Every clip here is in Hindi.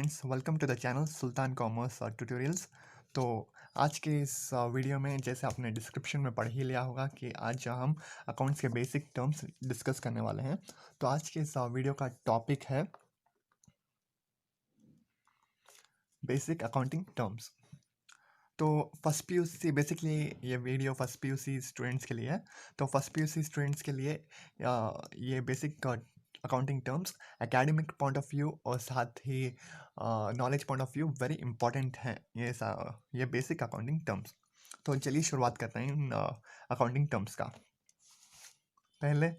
Friends, welcome to the channel Sultan Commerce Tutorials. तो आज के इस वीडियो में जैसे आपने डिस्क्रिप्शन में पढ़ ही लिया होगा कि आज हम अकाउंट्स के बेसिक टर्म्स डिस्कस करने वाले हैं। तो आज के इस वीडियो का टॉपिक है बेसिक अकाउंटिंग टर्म्स। तो फर्स्ट पीयूसी बेसिकली ये वीडियो फर्स्ट पीयूसी स्टूडेंट्स के लिए है। तो फर्स्ट पीयूसी स्टूडेंट्स के लिए ये basic accounting terms academic point of view और साथ ही knowledge point of view very important हैं ये बेसिक अकाउंटिंग टर्म्स। तो चलिए शुरुआत करते हैं इन अकाउंटिंग टर्म्स का। पहले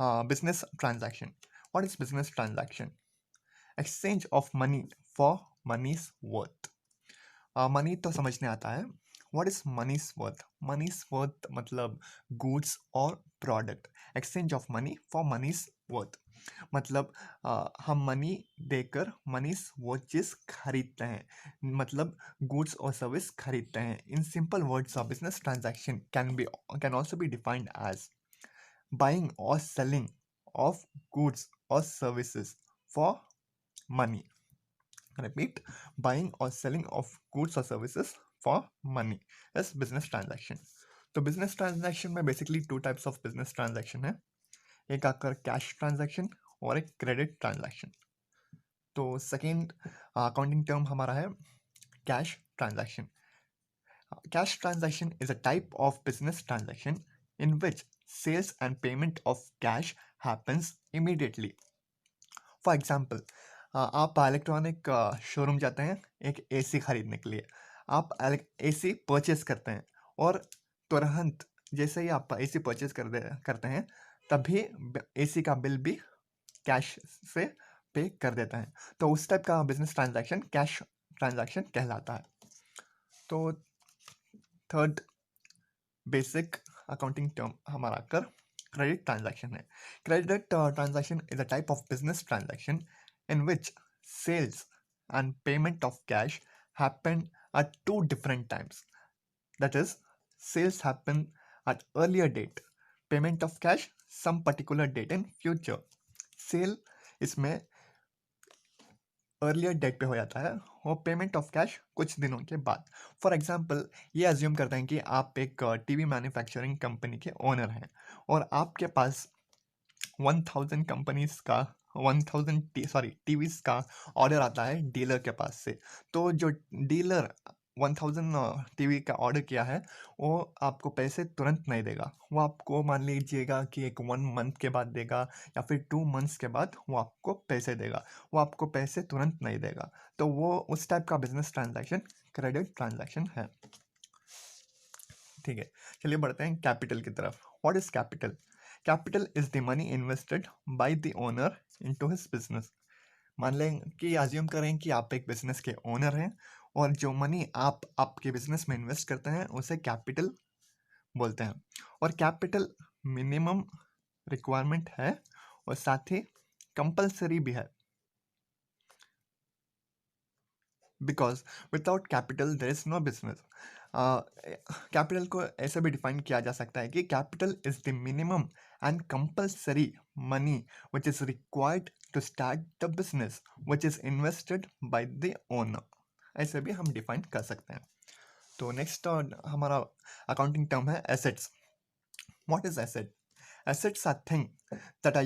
business transaction. What is business transaction? Exchange of money for money's worth. Money तो समझने आता है। What is money's worth? Money's worth मतलब गुड्स और product. Exchange of money for money's worth मतलब हम मनी देकर मनीज वो चीज़ खरीदते हैं, मतलब गुड्स और सर्विस खरीदते हैं। In simple words business transaction can also be defined as buying और सेलिंग ऑफ गुड्स और services for money. Repeat, buying or selling of goods or services for money is business transaction. तो business transaction में basically two types of business transaction है। एक आकर कैश ट्रांजैक्शन और एक क्रेडिट ट्रांजैक्शन। तो सेकेंड अकाउंटिंग टर्म हमारा है cash transaction. Cash transaction is a type of business transaction in which sales and payment of cash happens immediately. For example, आप इलेक्ट्रॉनिक शोरूम जाते हैं एक एसी खरीदने के लिए। आप एसी परचेस करते हैं और तुरंत जैसे ही आप एसी परचेस करते हैं तभी एसी का बिल भी कैश से पे कर देता है। तो उस टाइप का बिजनेस ट्रांजैक्शन कैश ट्रांजैक्शन कहलाता है। तो थर्ड बेसिक अकाउंटिंग टर्म हमारा कर क्रेडिट ट्रांजैक्शन है। Credit transaction is a type of business transaction in which sales and payment of cash happen at two different times. That is, sales happen at earlier date, payment of cash some particular date in future. Sale इसमें अर्लियर डेट पे हो जाता है और पेमेंट ऑफ कैश कुछ दिनों के बाद। फॉर एग्जांपल, ये अज्यूम करते हैं कि आप एक टीवी मैन्युफैक्चरिंग कंपनी के ओनर हैं और आपके पास 1000 कंपनीज का 1000 टीवीज का ऑर्डर आता है डीलर के पास से। तो जो डीलर 1000 टीवी का ऑर्डर किया है वो आपको पैसे तुरंत नहीं देगा। वो आपको मान लीजिएगा कि एक 1 मंथ के बाद देगा या फिर 2 मंथ्स के बाद वो आपको पैसे देगा। वो आपको पैसे तुरंत नहीं देगा। तो वो उस टाइप का बिजनेस ट्रांजैक्शन क्रेडिट ट्रांजैक्शन है। ठीक है, चलिए बढ़ते हैं कैपिटल की तरफ। What is capital? Capital is the money invested by the owner into his business. मान लें कि अज्यूम करें कि आप एक बिजनेस के ओनर हैं और जो मनी आप आपके बिजनेस में इन्वेस्ट करते हैं उसे कैपिटल बोलते हैं। और कैपिटल मिनिमम रिक्वायरमेंट है और साथ ही कंपलसरी भी है, because without capital there is no business. Capital को ऐसे भी डिफाइन किया जा सकता है कि capital is the minimum and compulsory money which is required to start the business which is invested by the owner. ऐसे भी हम डिफाइन कर सकते हैं। तो नेक्स्ट हमारा अकाउंटिंग टर्म है assets. What is asset? Assets are thing that are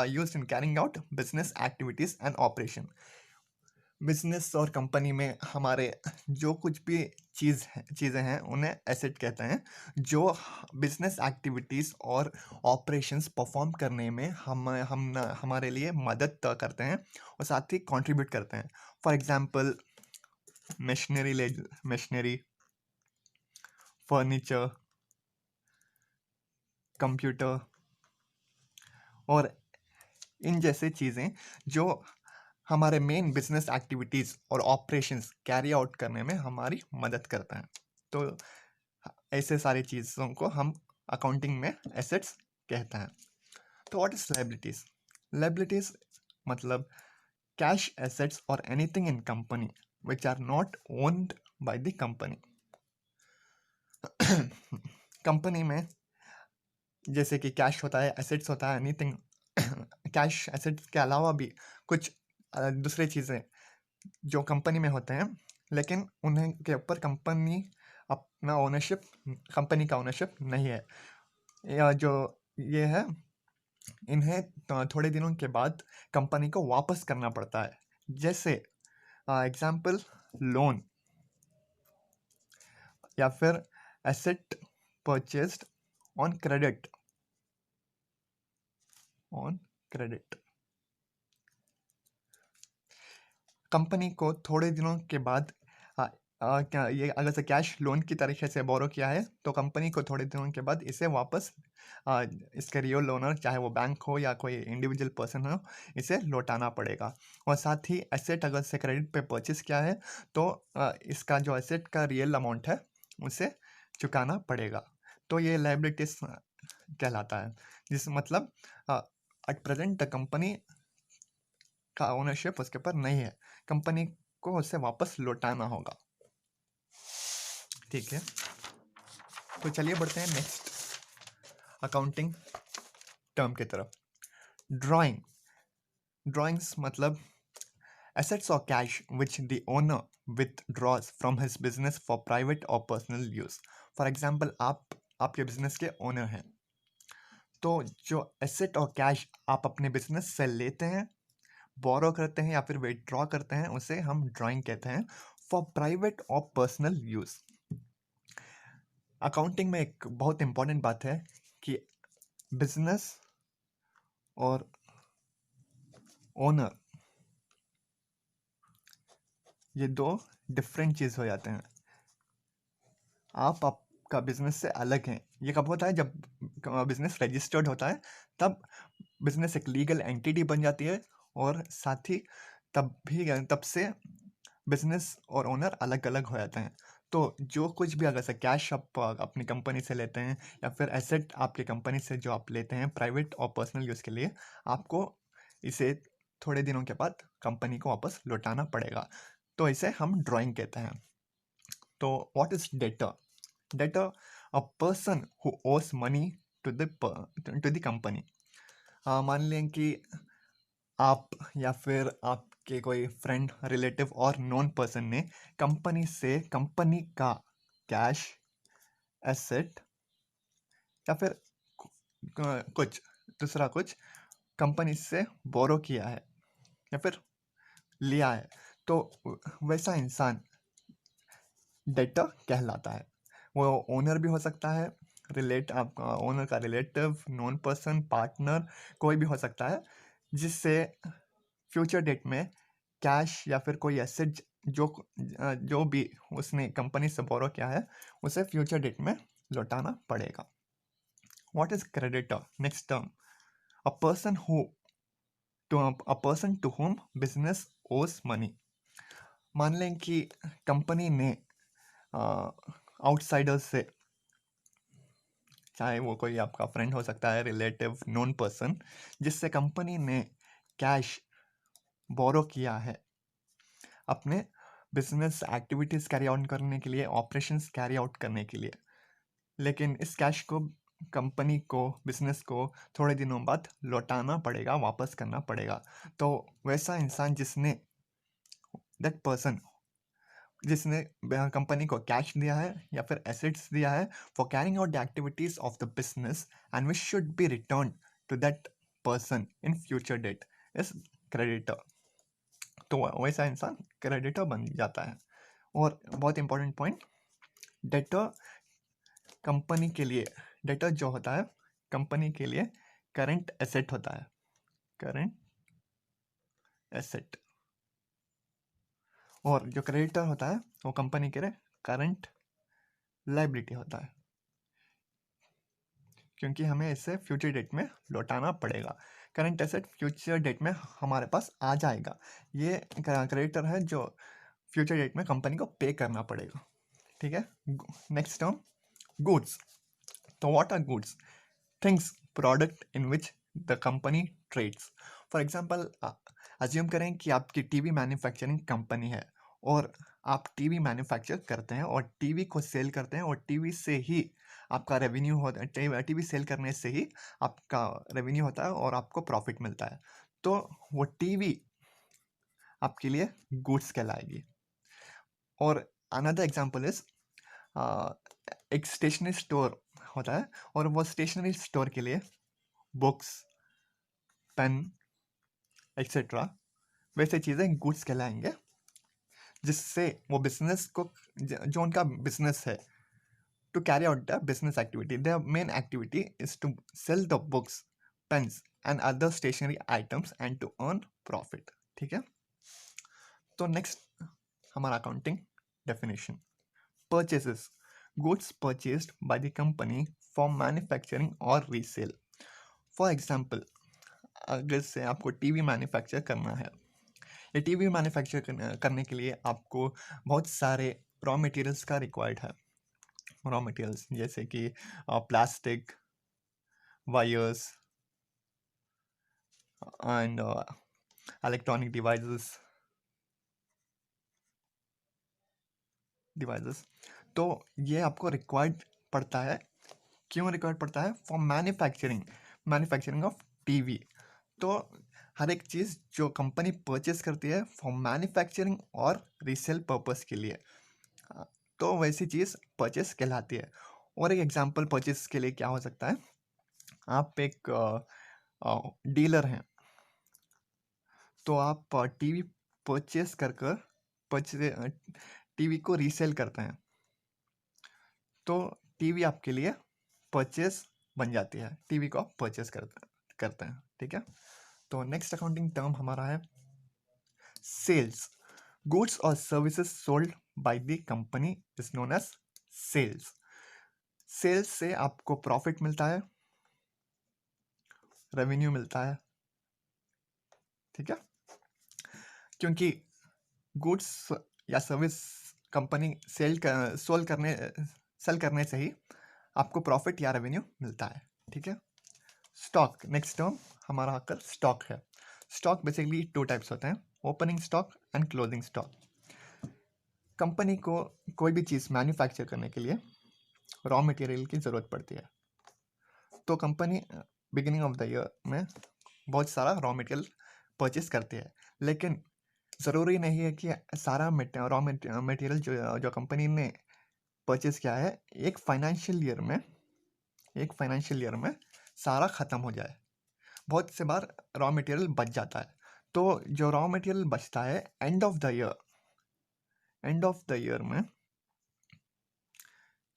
used in carrying out business activities and operation. Business और कंपनी में हमारे जो कुछ भी चीज़ें हैं उन्हें एसेट कहते हैं, जो बिजनेस एक्टिविटीज़ और ऑपरेशंस परफॉर्म करने में हमारे लिए मदद करते हैं और साथ ही कंट्रीब्यूट करते हैं। For example, machinery, furniture, computer और इन जैसे चीज़ें जो हमारे मेन बिजनेस एक्टिविटीज़ और ऑपरेशंस कैरी आउट करने में हमारी मदद करते हैं। तो ऐसे सारी चीज़ों को हम अकाउंटिंग में एसेट्स कहते हैं। तो व्हाट इज लायबिलिटीज? लायबिलिटीज मतलब कैश एसेट्स और anything in company which are not owned by the company. Company में जैसे कि कैश होता है, एसेट्स होता है, एनीथिंग कैश एसेट्स के अलावा भी कुछ दूसरी चीज़ें जो कंपनी में होते हैं, लेकिन उन्हें के ऊपर कंपनी अपना ओनरशिप कंपनी का ओनरशिप नहीं है, या जो ये है इन्हें थोड़े दिनों के बाद कंपनी को वापस करना पड़ता है। जैसे एग्जाम्पल लोन या फिर asset purchased on credit company को थोड़े दिनों के बाद क्या ये अगर से कैश लोन की तरीके से बोरो किया है तो कंपनी को थोड़े दिनों के बाद इसे वापस इसके रियल ओनर, चाहे वो बैंक हो या कोई इंडिविजुअल पर्सन हो, इसे लौटाना पड़ेगा। और साथ ही एसेट अगर से क्रेडिट पे परचेस किया है तो इसका जो एसेट का रियल अमाउंट है उसे चुकाना पड़ेगा। तो ये लायबिलिटीज कहलाता है, जिस मतलब एट प्रेजेंट द कंपनी का ओनरशिप उसके ऊपर नहीं है, कंपनी को उसे वापस लौटाना होगा। ठीक है, तो चलिए बढ़ते हैं नेक्स्ट अकाउंटिंग टर्म की तरफ। ड्राइंग्स मतलब assets or cash which the owner withdraws from his business for private or personal use. For example, आप आपके बिजनेस के ओनर हैं, तो जो एसेट और कैश आप अपने बिजनेस से लेते हैं, बोरो करते हैं या फिर विथड्रॉ करते हैं, उसे हम ड्राइंग कहते हैं फॉर प्राइवेट और पर्सनल यूज। अकाउंटिंग में एक बहुत इंपॉर्टेंट बात है कि बिजनेस और ओनर ये दो डिफरेंट चीज़ हो जाते हैं। आपका बिजनेस से अलग हैं। ये कब होता है? जब बिजनेस रजिस्टर्ड होता है, तब बिजनेस एक लीगल एंटिटी बन जाती है, और साथ ही तब से बिजनेस और ओनर अलग अलग हो जाते हैं। तो जो कुछ भी अगर से कैश आप अपनी कंपनी से लेते हैं या फिर एसेट आपकी कंपनी से जो आप लेते हैं प्राइवेट और पर्सनल यूज़ के लिए, आपको इसे थोड़े दिनों के बाद कंपनी को वापस लौटाना पड़ेगा। तो इसे हम ड्राइंग कहते हैं। तो what is debtor? Debtor a person who ओस मनी टू द कंपनी। मान लें कि आप या फिर आपके कोई फ्रेंड, रिलेटिव और नॉन पर्सन ने कंपनी से कंपनी का कैश, एसेट या फिर कुछ दूसरा कुछ कंपनी से बोरो किया है या फिर लिया है, तो वैसा इंसान डेटर कहलाता है। वो ओनर भी हो सकता है, आपका ओनर का रिलेटिव, नॉन पर्सन, पार्टनर, कोई भी हो सकता है, जिससे फ्यूचर डेट में कैश या फिर कोई एसेट जो भी उसने कंपनी से बोरो किया है उसे फ्यूचर डेट में लौटाना पड़ेगा। What is creditor? Next term, a person to whom business owes money. मान लें कि कंपनी ने आउटसाइडर्स से, चाहे वो कोई आपका फ्रेंड हो सकता है, रिलेटिव, नॉन पर्सन, जिससे कंपनी ने कैश बोरो किया है अपने बिजनेस एक्टिविटीज़ कैरी आउट करने के लिए, ऑपरेशंस कैरी आउट करने के लिए, लेकिन इस कैश को कंपनी को, बिजनेस को थोड़े दिनों बाद लौटाना पड़ेगा, वापस करना पड़ेगा। तो वैसा इंसान दैट पर्सन जिसने कंपनी को कैश दिया है या फिर एसेट्स दिया है for carrying out the activities of the business and which should be return to that person in future date is creditor. तो वैसा इंसान क्रेडिटर बन जाता है। और बहुत इंपॉर्टेंट पॉइंट, डेटर कंपनी के लिए, डेटर जो होता है कंपनी के लिए करंट एसेट होता है, करंट एसेट। और जो क्रेडिटर होता है वो कंपनी के लिए करंट लायबिलिटी होता है, क्योंकि हमें इसे फ्यूचर डेट में लौटाना पड़ेगा। करंट एसेट फ्यूचर डेट में हमारे पास आ जाएगा। ये क्रेडिटर है जो फ्यूचर डेट में कंपनी को पे करना पड़ेगा। ठीक है, नेक्स्ट टर्म, गुड्स। तो what are goods? Things, product in which the company trades. For example, assume करें कि आपकी टीवी मैन्युफैक्चरिंग कंपनी है और आप टीवी मैन्युफैक्चर करते हैं और टीवी को सेल करते हैं, और टीवी से ही आपका रेवेन्यू होता है। टीवी सेल करने से ही आपका रेवेन्यू होता है और आपको प्रॉफिट मिलता है। तो वो टीवी आपके लिए गुड्स कहलाएगी। और अनदर एग्जांपल इज एक स्टेशनरी स्टोर होता है और वो स्टेशनरी स्टोर के लिए बुक्स, पेन एक्सेट्रा वैसे चीज़ें गुड्स कहलाएंगे, जिससे वो बिजनेस को जो उनका बिजनेस है to carry out the business activity. Their main activity is to sell the books, pens and other stationery items and to earn profit. ठीक है, तो नेक्स्ट हमारा accounting definition. Purchases, goods purchased bye the company for manufacturing और रीसेल। फॉर एग्जांपल, अगर से आपको टीवी मैन्युफैक्चर करना है, ये टीवी मैन्युफैक्चर करने के लिए आपको बहुत सारे रॉ मटेरियल्स का रिक्वायर्ड है। रॉ मटेरियल्स जैसे कि plastic, wires and electronic devices. तो ये आपको रिक्वायर्ड पड़ता है। क्यों रिक्वायर्ड पड़ता है? For manufacturing of TV. तो हर एक चीज़ जो कंपनी परचेस करती है फॉर मैन्युफैक्चरिंग और रीसेल पर्पस के लिए, तो वैसी चीज़ परचेस कहलाती है। और एक एग्जांपल परचेस के लिए क्या हो सकता है? आप एक डीलर हैं, तो आप टीवी परचेस कर टीवी को रीसेल करते हैं, तो टीवी आपके लिए परचेस बन जाती है, टीवी को आप परचेस करते हैं। ठीक है, तो नेक्स्ट अकाउंटिंग टर्म हमारा है सेल्स। गुड्स और services sold by the company is known as sales. Sales से आपको प्रॉफिट मिलता है, रेवेन्यू मिलता है। ठीक है, क्योंकि गुड्स या सर्विस कंपनी सेल करने से ही आपको प्रॉफिट या रेवेन्यू मिलता है। ठीक है, स्टॉक, नेक्स्ट टर्म हमारा आकर स्टॉक है। स्टॉक बेसिकली टू टाइप्स होते हैं, opening stock and closing stock. Company को कोई भी चीज़ मैन्युफैक्चर करने के लिए रॉ मटेरियल की ज़रूरत पड़ती है, तो company beginning of the year में बहुत सारा रॉ मटेरियल परचेस करती है। लेकिन ज़रूरी नहीं है कि सारा रॉ मटेरियल जो कंपनी ने परचेस किया है एक फाइनेंशियल ईयर में सारा ख़त्म हो जाए। बहुत से बार रॉ मटेरियल बच जाता है, तो जो रॉ मटेरियल बचता है एंड ऑफ द ईयर में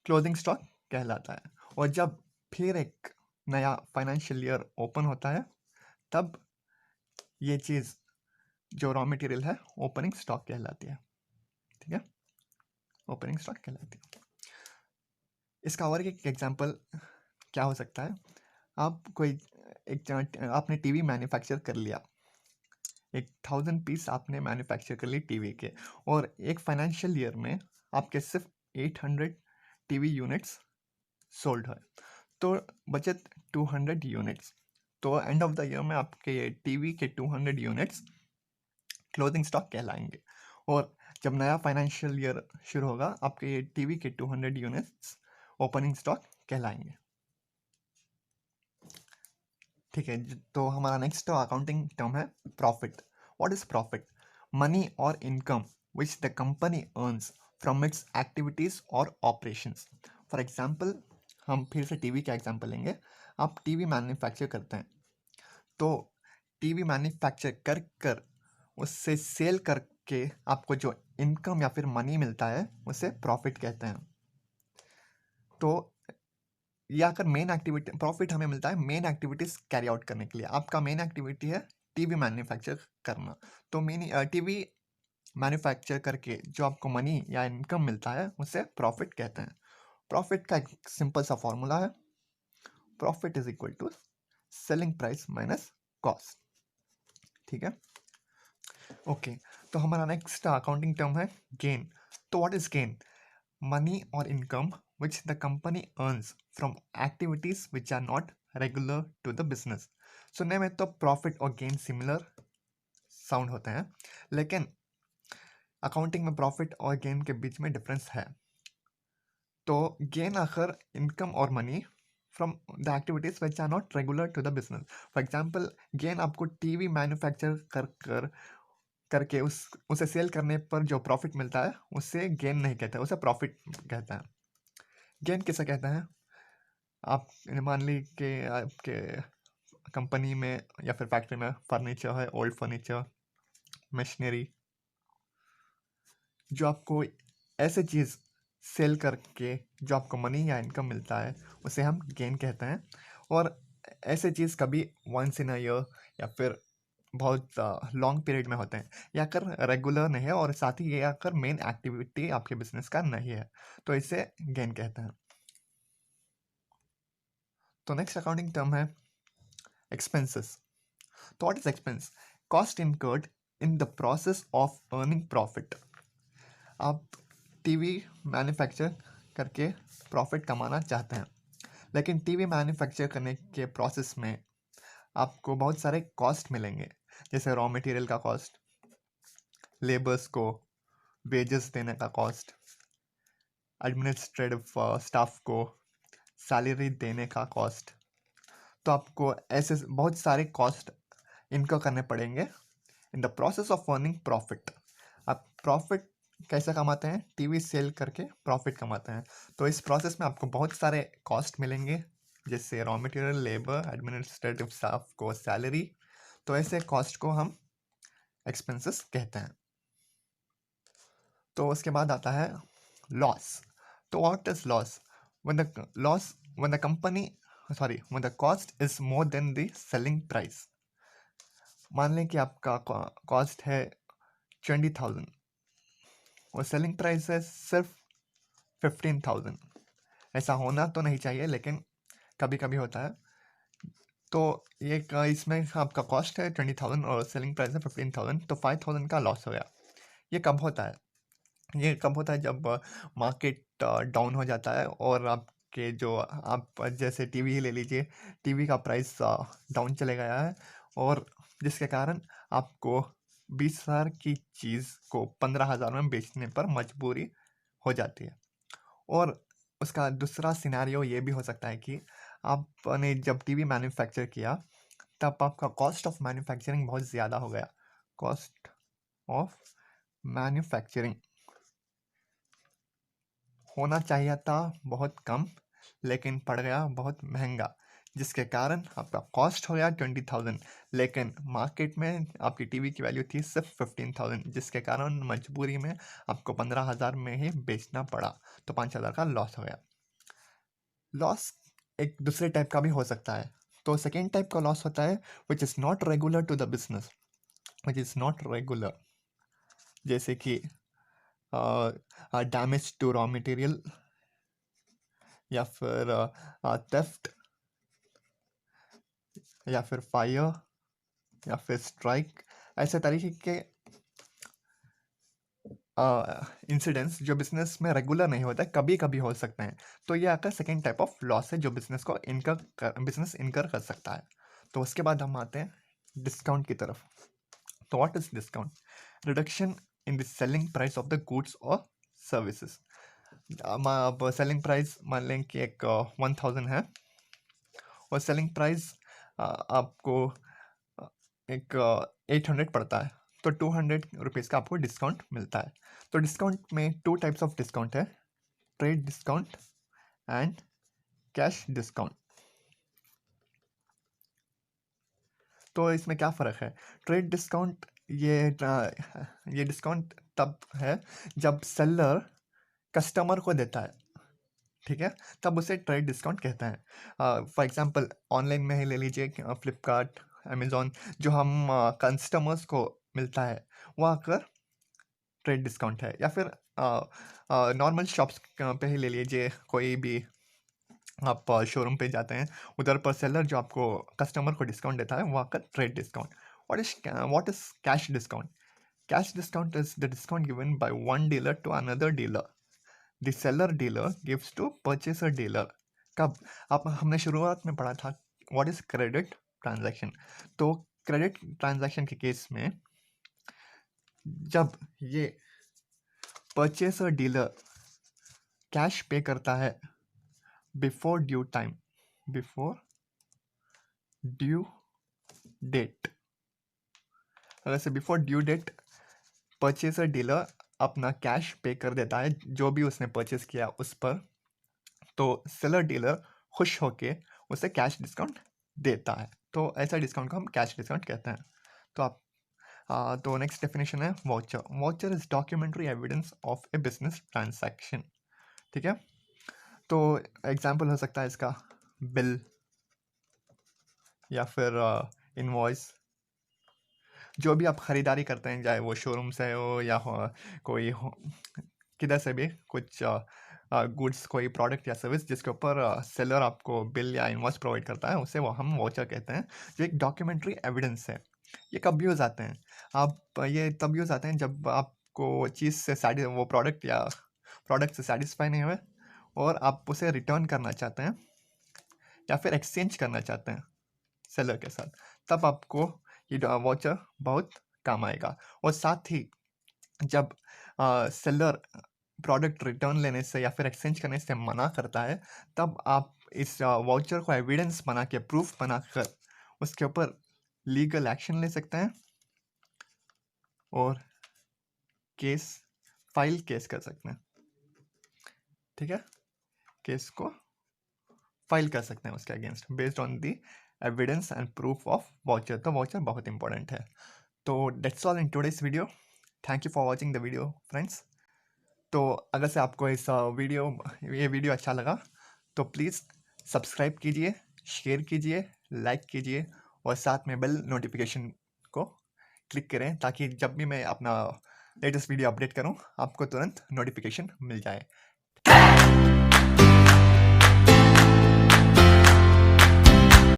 क्लोजिंग स्टॉक कहलाता है। और जब फिर एक नया फाइनेंशियल ईयर ओपन होता है, तब ये चीज़ जो रॉ मटेरियल है ओपनिंग स्टॉक कहलाती है। ठीक है, ओपनिंग स्टॉक कहलाती है। इसका और एक एग्जांपल क्या हो सकता है? आपने टीवी मैन्युफैक्चर कर लिया, 1000 पीस आपने मैन्युफैक्चर कर ली टीवी के, और एक फाइनेंशियल ईयर में आपके सिर्फ 800 टीवी यूनिट्स सोल्ड है, तो बचत 200 यूनिट्स। तो एंड ऑफ द ईयर में आपके टीवी के 200 यूनिट्स क्लोजिंग स्टॉक कहलाएंगे। और जब नया फाइनेंशियल ईयर शुरू होगा, आपके टीवी के 200 यूनिट्स ओपनिंग स्टॉक कहलाएंगे। ठीक है, तो हमारा नेक्स्ट अकाउंटिंग टर्म है profit. What is profit? Money और income which the company earns from its activities और ऑपरेशंस। फॉर एग्जांपल, हम फिर से टीवी का एग्जांपल लेंगे। आप टीवी मैन्युफैक्चर करते हैं, तो टीवी मैन्युफैक्चर कर उससे सेल करके आपको जो इनकम या फिर मनी मिलता है उसे प्रॉफिट कहते हैं। तो या अगर मेन एक्टिविटी प्रॉफिट हमें मिलता है मेन एक्टिविटीज कैरी आउट करने के लिए। आपका मेन एक्टिविटी है टीवी मैन्युफैक्चर करना, तो टीवी मैन्युफैक्चर करके जो आपको मनी या इनकम मिलता है उसे प्रॉफिट कहते हैं। प्रॉफिट का एक सिंपल सा फॉर्मूला है, profit is equal to selling price minus cost. ठीक है, ओके, तो हमारा नेक्स्ट अकाउंटिंग टर्म है गेन। तो व्हाट इज गेन? मनी और income which the company earns from activities which are not regular to the business. सुनने में तो प्रॉफिट और गेन सिमिलर साउंड होते हैं, लेकिन अकाउंटिंग में प्रॉफिट और गेन के बीच में डिफरेंस है। तो गेन आखिर इनकम और money from the activities which are not regular to the business. For example, gain आपको टीवी मैन्युफैक्चर कर करके उसे सेल करने पर जो प्रॉफिट मिलता है उसे गेन नहीं कहते, उसे प्रॉफिट कहते हैं। गेन किसे कहते हैं? आप मान ली कि आपके कंपनी में या फिर फैक्ट्री में फर्नीचर है, ओल्ड फर्नीचर, मशीनरी, जो आपको ऐसे चीज़ सेल करके जो आपको मनी या इनकम मिलता है उसे हम गेन कहते हैं। और ऐसे चीज़ कभी वंस इन अ ईयर या फिर बहुत लॉन्ग पीरियड में होते हैं, या कर रेगुलर नहीं है, और साथ ही ये आकर मेन एक्टिविटी आपके बिजनेस का नहीं है, तो इसे गेन कहते हैं। तो नेक्स्ट अकाउंटिंग टर्म है एक्सपेंसेस। तो what is expense? Cost incurred in the process of earning profit. आप टीवी मैन्युफैक्चर करके प्रॉफिट कमाना चाहते हैं, लेकिन टीवी मैन्युफैक्चर करने के प्रोसेस में आपको बहुत सारे कॉस्ट मिलेंगे, जैसे रॉ मटेरियल का कॉस्ट, लेबर्स को वेजेस देने का कॉस्ट, एडमिनिस्ट्रेटिव स्टाफ को सैलरी देने का कॉस्ट। तो आपको ऐसे बहुत सारे कॉस्ट इनको करने पड़ेंगे in the process of earning profit. आप प्रॉफिट कैसे कमाते हैं? टीवी सेल करके प्रॉफिट कमाते हैं। तो इस प्रोसेस में आपको बहुत सारे कॉस्ट मिलेंगे, जैसे raw material, labour, administrative staff को सैलरी। तो ऐसे कॉस्ट को हम एक्सपेंसेस कहते हैं। तो उसके बाद आता है लॉस। तो what is loss? When the company when the cost is more than the selling price. मान लें कि आपका कॉस्ट है 20,000 और सेलिंग प्राइस है सिर्फ 15,000। ऐसा होना तो नहीं चाहिए, लेकिन कभी कभी होता है। तो ये इसमें आपका कॉस्ट है 20,000 और सेलिंग प्राइस है 15,000, तो 5,000 का लॉस हो गया। ये कब होता है? ये कब होता है? जब मार्केट डाउन हो जाता है और आपके जो आप जैसे टीवी ही ले लीजिए, टीवी का प्राइस डाउन चले गया है, और जिसके कारण आपको 20,000 की चीज़ को 15,000 में बेचने पर मजबूरी हो जाती है। और उसका दूसरा सिनेरियो ये भी हो सकता है कि आपने जब टीवी मैन्युफैक्चर किया तब आपका कॉस्ट ऑफ मैन्युफैक्चरिंग बहुत ज़्यादा हो गया। कॉस्ट ऑफ मैन्युफैक्चरिंग होना चाहिए था बहुत कम, लेकिन पड़ गया बहुत महंगा, जिसके कारण आपका कॉस्ट हो गया 20,000, लेकिन मार्केट में आपकी टीवी की वैल्यू थी सिर्फ 15,000, जिसके कारण मजबूरी में आपको 15,000 में ही बेचना पड़ा, तो 5,000 का लॉस हो गया। लॉस एक दूसरे टाइप का भी हो सकता है। तो सेकेंड टाइप का लॉस होता है which is not regular to the business, which is not regular, जैसे कि डैमेज टू रॉ मटेरियल, या फिर थेफ्ट, या फिर फायर, या फिर स्ट्राइक। ऐसे तरीके के इंसिडेंट्स जो बिजनेस में रेगुलर नहीं होता, कभी कभी हो सकते हैं। तो ये आकर सेकेंड टाइप ऑफ लॉस है जो बिजनेस को बिजनेस इनकर कर सकता है। तो उसके बाद हम आते हैं डिस्काउंट की तरफ। तो what is discount? Reduction in the selling price of the goods और सर्विसेज। अब सेलिंग प्राइस मान लें कि एक 1,000 है, और सेलिंग प्राइस आपको एक 800 पड़ता है, तो 200 रुपीज़ का आपको डिस्काउंट मिलता है। तो डिस्काउंट में टू टाइप्स ऑफ डिस्काउंट है, trade discount and cash discount. तो इसमें क्या फ़र्क है? ट्रेड डिस्काउंट ये डिस्काउंट तब है जब सेलर कस्टमर को देता है, ठीक है, तब उसे ट्रेड डिस्काउंट कहते हैं। फॉर एग्जांपल ऑनलाइन में ही ले लीजिए, फ्लिपकार्ट, अमेज़ॉन, जो हम कस्टमर्स को मिलता है वो आकर ट्रेड डिस्काउंट है। या फिर नॉर्मल शॉप्स पे ही ले लीजिए, कोई भी आप शोरूम पे जाते हैं, उधर पर सेलर जो आपको कस्टमर को डिस्काउंट देता है वो आकर trade discount. What is cash discount? Cash discount is the discount given by one dealer to another dealer. The seller dealer gives to purchaser dealer. कब? आप हमने शुरुआत में पढ़ा था व्हाट इज क्रेडिट ट्रांजैक्शन। तो क्रेडिट ट्रांजैक्शन के केस में जब ये परचेसर डीलर कैश पे करता है before due time, before due date, वैसे before due date purchaser dealer अपना कैश पे कर देता है जो भी उसने परचेस किया उस पर, तो सेलर डीलर खुश होके उसे कैश डिस्काउंट देता है। तो ऐसा डिस्काउंट को हम कैश डिस्काउंट कहते हैं। तो आप तो नेक्स्ट डेफिनेशन है voucher. Voucher is documentary evidence of A business transaction. ठीक है, तो एग्जाम्पल हो सकता है इसका बिल या फिर इनवॉइस। जो भी आप खरीदारी करते हैं, चाहे वो शोरूम से हो या कोई किधर से भी कुछ गुड्स, कोई प्रोडक्ट या सर्विस जिसके ऊपर सेलर आपको बिल या इनवॉइस प्रोवाइड करता है, उसे वो हम वाउचर कहते हैं, जो एक डॉक्यूमेंट्री एविडेंस है। ये कब यूज़ आते हैं? ये तब यूज़ आते हैं जब आपको चीज़ से वो प्रोडक्ट से सेटिस्फाई नहीं हुए और आप उसे रिटर्न करना चाहते हैं या फिर एक्सचेंज करना चाहते हैं सेलर के साथ, तब आपको ये वाउचर बहुत काम आएगा। और साथ ही जब सेलर प्रोडक्ट रिटर्न लेने से या फिर एक्सचेंज करने से मना करता है, तब आप इस वाउचर को एविडेंस बना के, प्रूफ बनाकर उसके ऊपर लीगल एक्शन ले सकते हैं और केस कर सकते हैं। ठीक है, केस को फाइल कर सकते हैं उसके against based on the evidence and proof of voucher. तो वाउचर बहुत इंपॉर्टेंट है। तो that's all in today's video. Thank you for watching the video friends. तो अगर से आपको इस ये वीडियो अच्छा लगा तो प्लीज़ सब्सक्राइब कीजिए, शेयर कीजिए, लाइक कीजिए और साथ में बेल नोटिफिकेशन को क्लिक करें ताकि जब भी मैं अपना लेटेस्ट वीडियो अपडेट करूं आपको तुरंत नोटिफिकेशन मिल जाए।